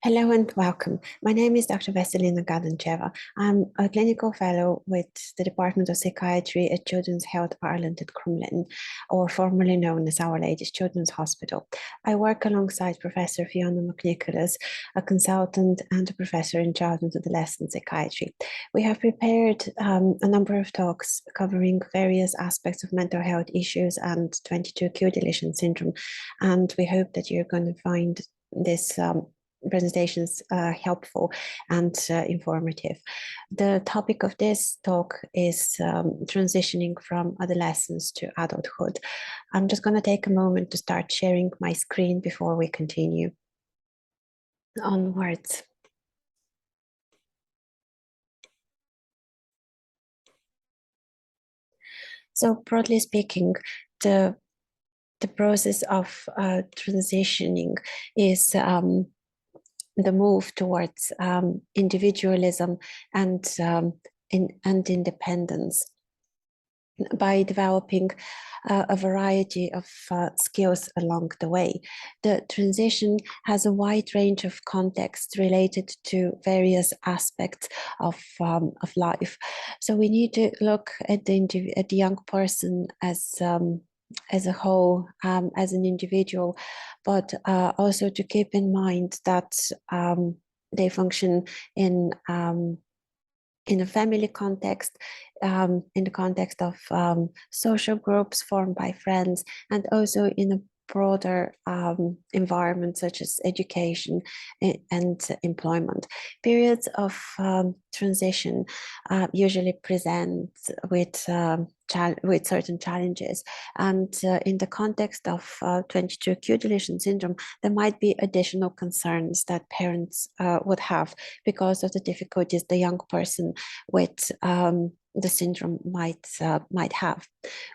Hello and welcome. My name is Dr. Veselina Gadancheva. I'm a clinical fellow with the Department of Psychiatry at Children's Health Ireland at Crumlin, or formerly known as Our Lady's Children's Hospital. I work alongside Professor Fiona McNicholas, a consultant and a professor in child and adolescent psychiatry. We have prepared a number of talks covering various aspects of mental health issues and 22q deletion syndrome, and we hope that you're going to find this presentations helpful and informative. The topic of this talk is transitioning from adolescence to adulthood. I'm just going to take a moment to start sharing my screen before we continue onwards. So broadly speaking, the process of transitioning is the move towards individualism and independence by developing a variety of skills along the way. The transition has a wide range of contexts related to various aspects of life. So we need to look at the young person as a whole, as an individual, but also to keep in mind that they function in a family context, in the context of social groups formed by friends, and also in a broader environment such as education and employment. Periods of transition usually present with certain challenges, and in the context of 22q deletion syndrome, there might be additional concerns that parents would have because of the difficulties the young person with the syndrome might have.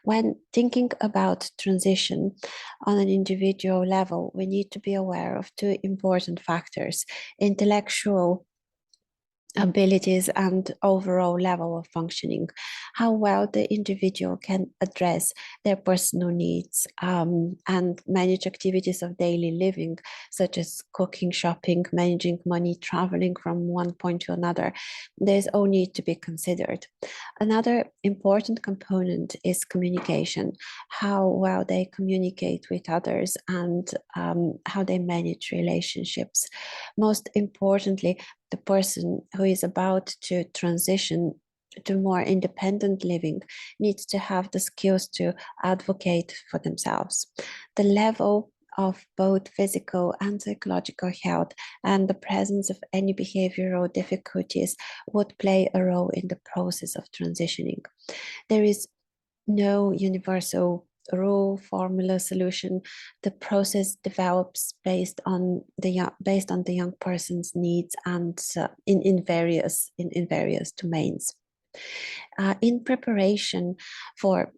When thinking about transition on an individual level, we need to be aware of two important factors: intellectual abilities and overall level of functioning, how well the individual can address their personal needs and manage activities of daily living, such as cooking, shopping, managing money, traveling from one point to another. There's all need to be considered. Another important component is communication, how well they communicate with others and how they manage relationships. Most importantly, the person who is about to transition to more independent living needs to have the skills to advocate for themselves. The level of both physical and psychological health and the presence of any behavioral difficulties would play a role in the process of transitioning. There is no universal rule, formula, solution. The process develops based on the young person's needs and in various domains. In preparation for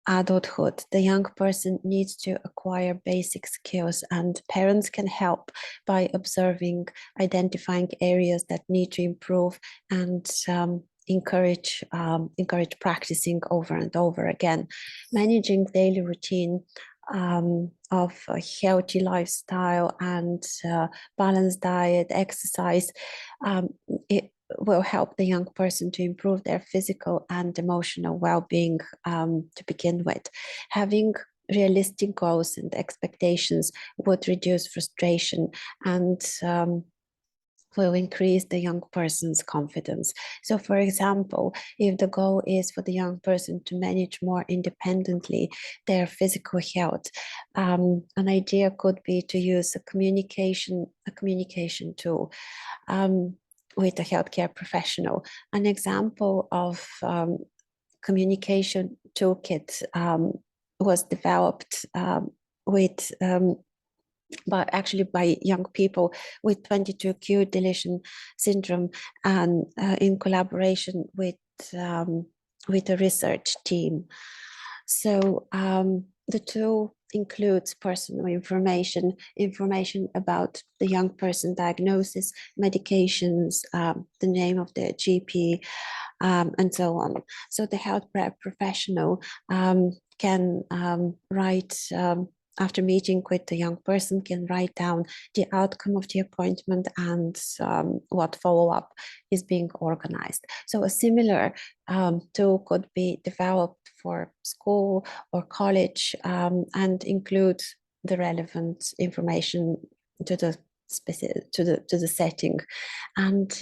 adulthood, the young person needs to acquire basic skills, and parents can help by observing, identifying areas that need to improve, and encourage practicing over and over again. Managing daily routine of a healthy lifestyle and balanced diet, exercise, it will help the young person to improve their physical and emotional well-being to begin with. Having realistic goals and expectations would reduce frustration and will increase the young person's confidence. So for example, if the goal is for the young person to manage more independently their physical health, an idea could be to use a communication tool with a healthcare professional. An example of communication toolkit was developed with by young people with 22q deletion syndrome, and in collaboration with a research team. So the tool includes personal information about the young person, diagnosis, medications, the name of the GP, and so on. So the health professional can write after meeting with the young person, can write down the outcome of the appointment and what follow-up is being organized. So a similar tool could be developed for school or college and include the relevant information to the specific to the setting. And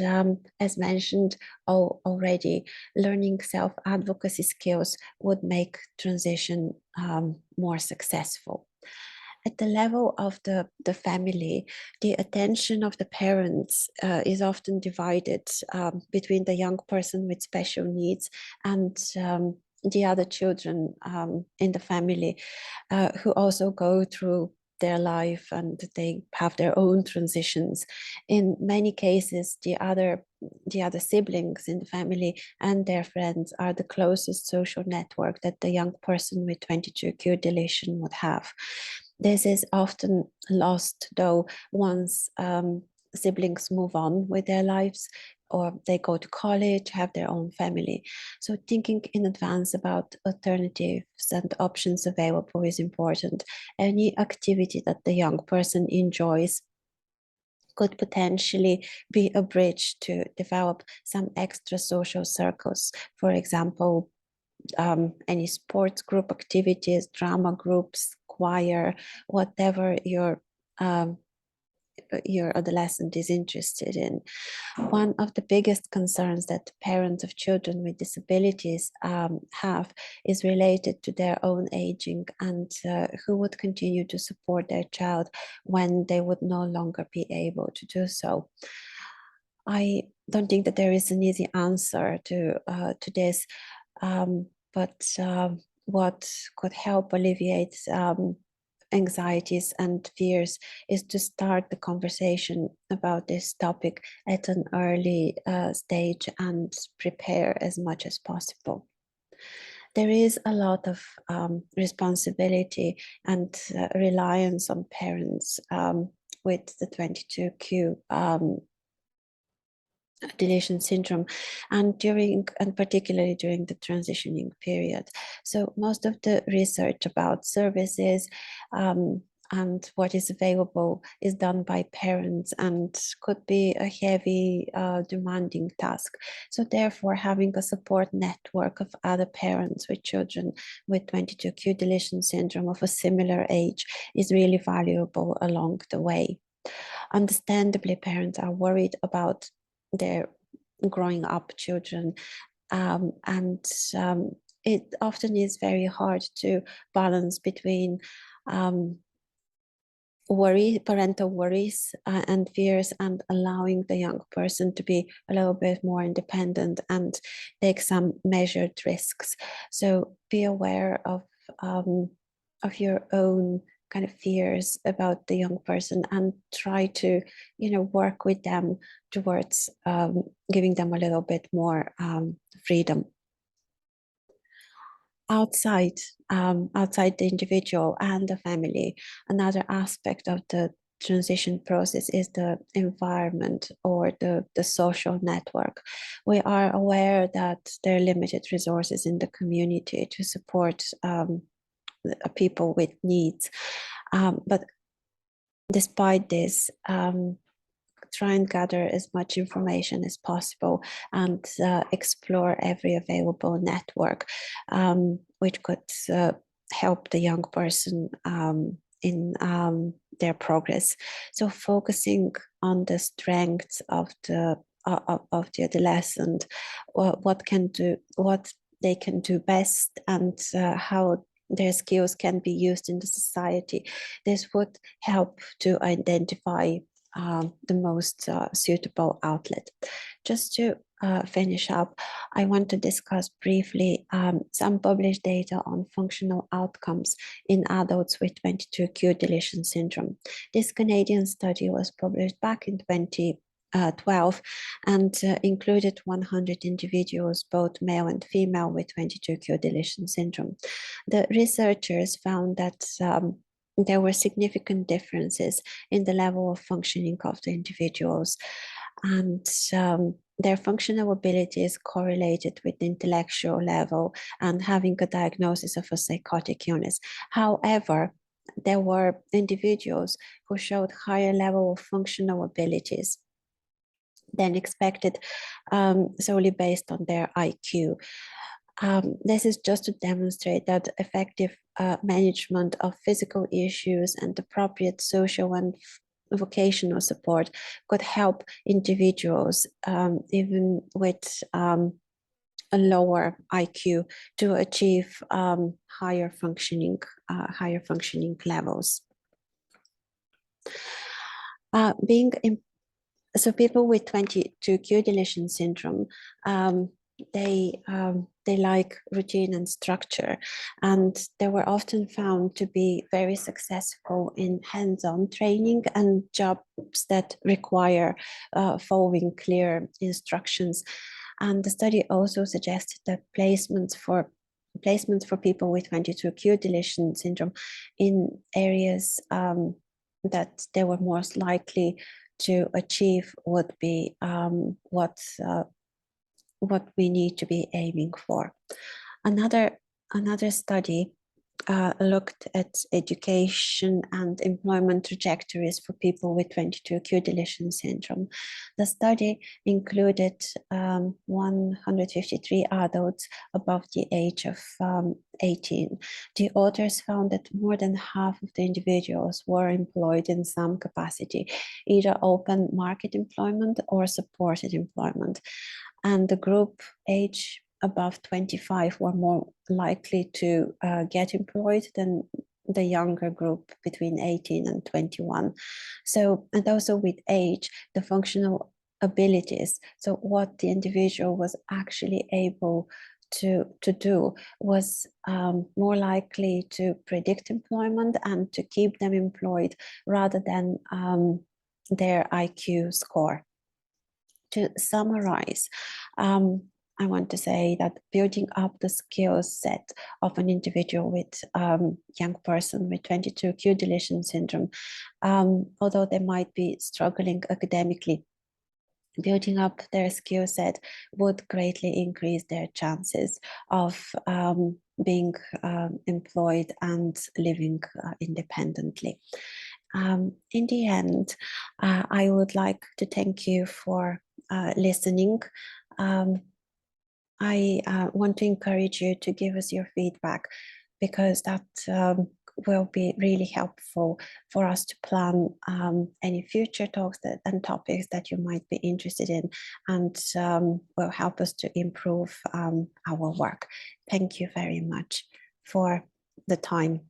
as mentioned already, learning self-advocacy skills would make transition more successful. At the level of the family, the attention of the parents is often divided between the young person with special needs and the other children in the family who also go through their life and they have their own transitions. In many cases, the other siblings in the family and their friends are the closest social network that the young person with 22q deletion would have. This is often lost, though, once siblings move on with their lives or they go to college, have their own family. So thinking in advance about alternatives and options available is important. Any activity that the young person enjoys could potentially be a bridge to develop some extra social circles. For example, any sports group activities, drama groups, choir, whatever your adolescent is interested in. One of the biggest concerns that parents of children with disabilities have is related to their own aging and who would continue to support their child when they would no longer be able to do so. I don't think that there is an easy answer to this, but what could help alleviate anxieties and fears is to start the conversation about this topic at an early stage and prepare as much as possible. There is a lot of responsibility and reliance on parents with the 22q deletion syndrome and particularly during the transitioning period. So most of the research about services and what is available is done by parents and could be a heavy demanding task. So therefore having a support network of other parents with children with 22q deletion syndrome of a similar age is really valuable along the way. Understandably, parents are worried about their growing up children and it often is very hard to balance between parental worries and fears and allowing the young person to be a little bit more independent and take some measured risks. So be aware of your own kind of fears about the young person and try to work with them towards giving them a little bit more freedom. Outside the individual and the family, another aspect of the transition process is the environment or the social network. We are aware that there are limited resources in the community to support people with needs. But despite this, try and gather as much information as possible and explore every available network, which could help the young person in their progress. So focusing on the strengths of the adolescent, what they can do best, and how their skills can be used in the society. This would help to identify the most suitable outlet. Just to finish up, I want to discuss briefly some published data on functional outcomes in adults with 22q deletion syndrome. This Canadian study was published back in 2012 and included 100 individuals, both male and female, with 22q deletion syndrome. The researchers found that there were significant differences in the level of functioning of the individuals, and their functional ability is correlated with the intellectual level and having a diagnosis of a psychotic illness. However, there were individuals who showed higher level of functional abilities than expected, solely based on their IQ. This is just to demonstrate that effective management of physical issues and appropriate social and vocational support could help individuals, even with a lower IQ, to achieve higher functioning levels. So people with 22q deletion syndrome, they like routine and structure, and they were often found to be very successful in hands-on training and jobs that require following clear instructions. And the study also suggested that placements for people with 22q deletion syndrome in areas that they were most likely to achieve would be what we need to be aiming for. Another study looked at education and employment trajectories for people with 22q deletion syndrome. The study included 153 adults above the age of 18. The authors found that more than half of the individuals were employed in some capacity, either open market employment or supported employment. And the group age above 25 were more likely to get employed than the younger group between 18 and 21. So, and also with age, the functional abilities, so what the individual was actually able to do, was more likely to predict employment and to keep them employed rather than their IQ score. To summarize, I want to say that building up the skill set of an individual with young person with 22q deletion syndrome, although they might be struggling academically, building up their skill set would greatly increase their chances of being employed and living independently. In the end, I would like to thank you for listening. I want to encourage you to give us your feedback, because that will be really helpful for us to plan any future talks and topics that you might be interested in, and will help us to improve our work. Thank you very much for the time.